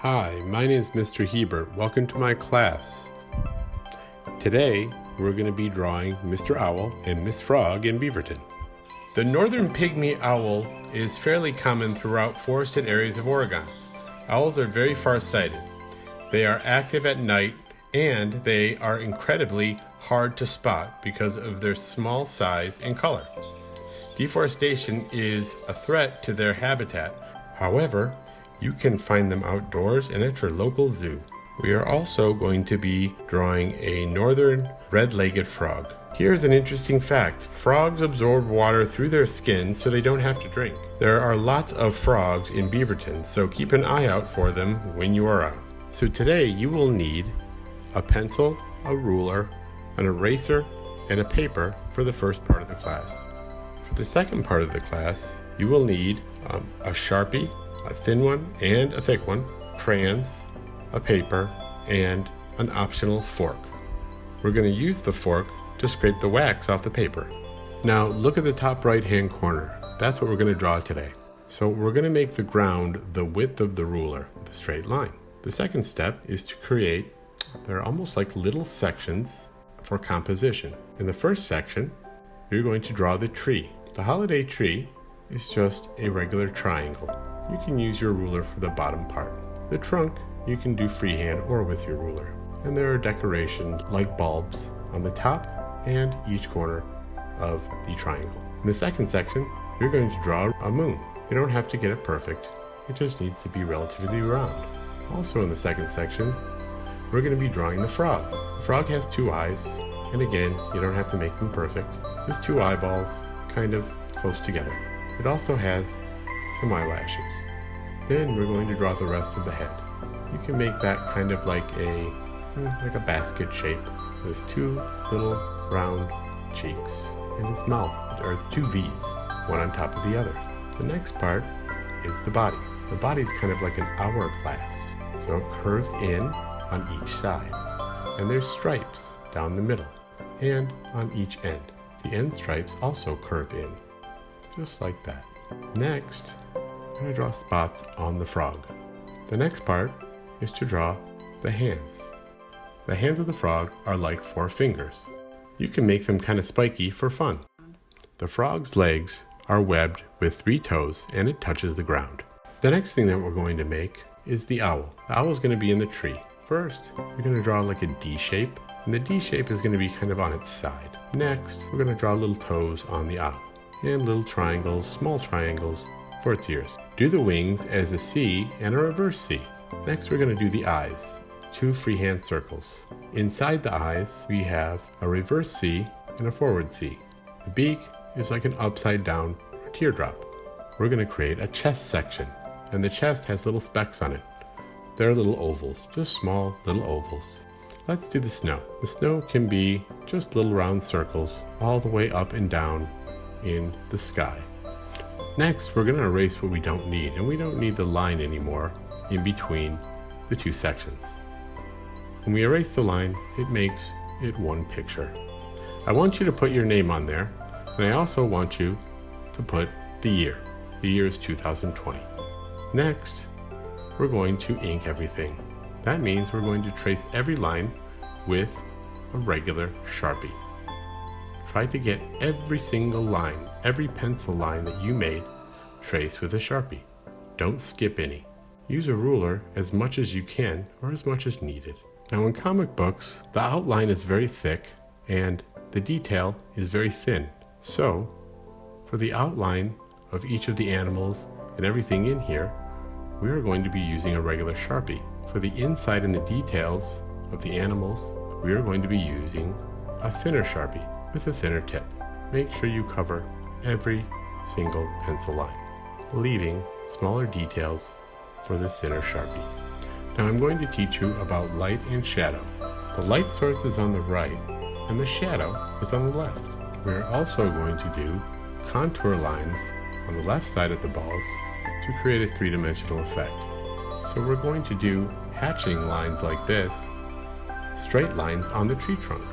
Hi, my name is Mr. Hebert. Welcome to my class. Today, we're going to be drawing Mr. Owl and Miss Frog in Beaverton. The northern pygmy owl is fairly common throughout forested areas of Oregon. Owls are very far-sighted. They are active at night and they are incredibly hard to spot because of their small size and color. Deforestation is a threat to their habitat. However, you can find them outdoors and at your local zoo. We are also going to be drawing a northern red-legged frog. Here's an interesting fact. Frogs absorb water through their skin so they don't have to drink. There are lots of frogs in Beaverton, so keep an eye out for them when you are out. So today you will need a pencil, a ruler, an eraser, and a paper for the first part of the class. For the second part of the class, you will need a Sharpie, a thin one and a thick one, crayons, a paper, and an optional fork. We're going to use the fork to scrape the wax off the paper. Now look at the top right hand corner. That's what we're going to draw today. So we're going to make the ground the width of the ruler with a straight line. The second step is to create, they're almost like little sections for composition. In the first section, you're going to draw the tree. The holiday tree is just a regular triangle. You can use your ruler for the bottom part. The trunk you can do freehand or with your ruler. And there are decorations like bulbs on the top and each corner of the triangle. In the second section, you're going to draw a moon. You don't have to get it perfect. It just needs to be relatively round. Also in the second section, we're going to be drawing the frog. The frog has two eyes, and again, you don't have to make them perfect, with two eyeballs kind of close together. It also has some eyelashes. Then we're going to draw the rest of the head. You can make that kind of like a basket shape with two little round cheeks and its mouth, or it's two V's, one on top of the other. The next part is the body. The body is kind of like an hourglass, so it curves in on each side, and there's stripes down the middle and on each end. The end stripes also curve in, just like that. Next, I'm going to draw spots on the frog. The next part is to draw the hands. The hands of the frog are like 4 fingers. You can make them kind of spiky for fun. The frog's legs are webbed with 3 toes and it touches the ground. The next thing that we're going to make is the owl. The owl is going to be in the tree. First, we're going to draw like a D shape, and the D shape is going to be kind of on its side. Next, we're going to draw little toes on the owl and little triangles, small triangles for its ears. Do the wings as a C and a reverse C. Next, we're going to do the eyes, 2 freehand circles. Inside the eyes, we have a reverse C and a forward C. The beak is like an upside down teardrop. We're going to create a chest section, and the chest has little specks on it. They're little ovals, just small little ovals. Let's do the snow. The snow can be just little round circles all the way up and down in the sky. Next, we're going to erase what we don't need, and we don't need the line anymore in between the 2 sections. When we erase the line, it makes it one picture. I want you to put your name on there, and I also want you to put the year. The year is 2020. Next, we're going to ink everything. That means we're going to trace every line with a regular Sharpie. Try to get every single line, every pencil line that you made, trace with a Sharpie. Don't skip any. Use a ruler as much as you can or as much as needed. Now in comic books, the outline is very thick and the detail is very thin. So, for the outline of each of the animals and everything in here, we are going to be using a regular Sharpie. For the inside and the details of the animals, we are going to be using a thinner Sharpie with a thinner tip. Make sure you cover every single pencil line, leaving smaller details for the thinner Sharpie. Now I'm going to teach you about light and shadow. The light source is on the right and the shadow is on the left. We're also going to do contour lines on the left side of the balls to create a 3-dimensional effect. So we're going to do hatching lines like this, straight lines on the tree trunk.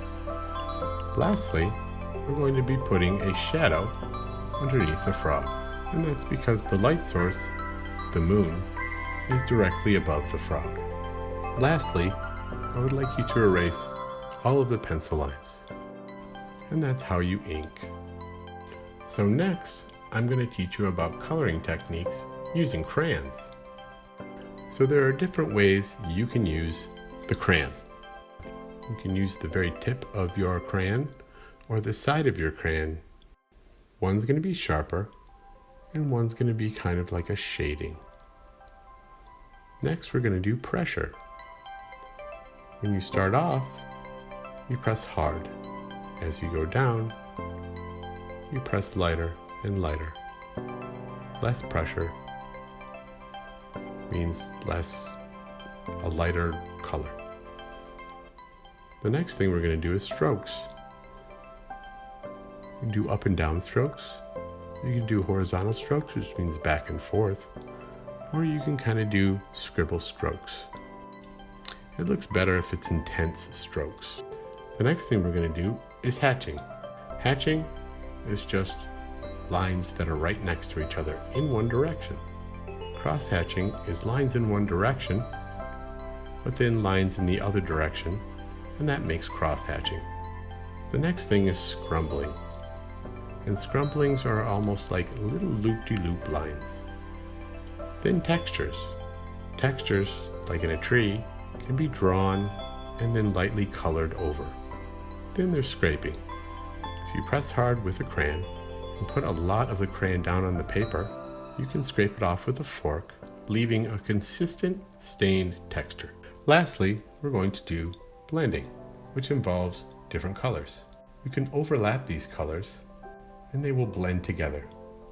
Lastly, we're going to be putting a shadow underneath the frog, and that's because the light source, the moon, is directly above the frog. Lastly, I would like you to erase all of the pencil lines. And that's how you ink. So next, I'm going to teach you about coloring techniques using crayons. So there are different ways you can use the crayon. You can use the very tip of your crayon or the side of your crayon. One's going to be sharper and one's going to be kind of like a shading. Next, we're going to do pressure. When you start off, you press hard. As you go down, you press lighter and lighter. Less pressure means a lighter color. The next thing we're going to do is strokes. You can do up and down strokes. You can do horizontal strokes, which means back and forth. Or you can kind of do scribble strokes. It looks better if it's intense strokes. The next thing we're going to do is hatching. Hatching is just lines that are right next to each other in one direction. Cross hatching is lines in one direction, but then lines in the other direction, and that makes cross hatching. The next thing is scrumbling. And scrumblings are almost like little loop-de-loop lines. Then textures. Textures, like in a tree, can be drawn and then lightly colored over. Then there's scraping. If you press hard with a crayon and put a lot of the crayon down on the paper, you can scrape it off with a fork, leaving a consistent stained texture. Lastly, we're going to do blending, which involves different colors. You can overlap these colors and they will blend together.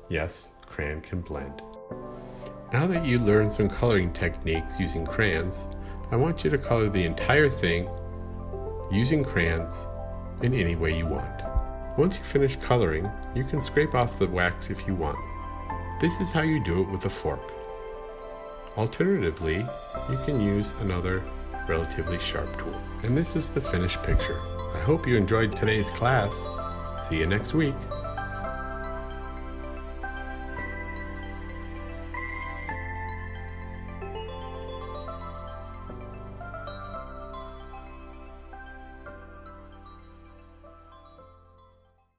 Yes, crayon can blend. Now that you learned some coloring techniques using crayons, I want you to color the entire thing using crayons in any way you want. Once you finish coloring, you can scrape off the wax if you want. This is how you do it with a fork. Alternatively, you can use another relatively sharp tool. And this is the finished picture. I hope you enjoyed today's class. See you next week.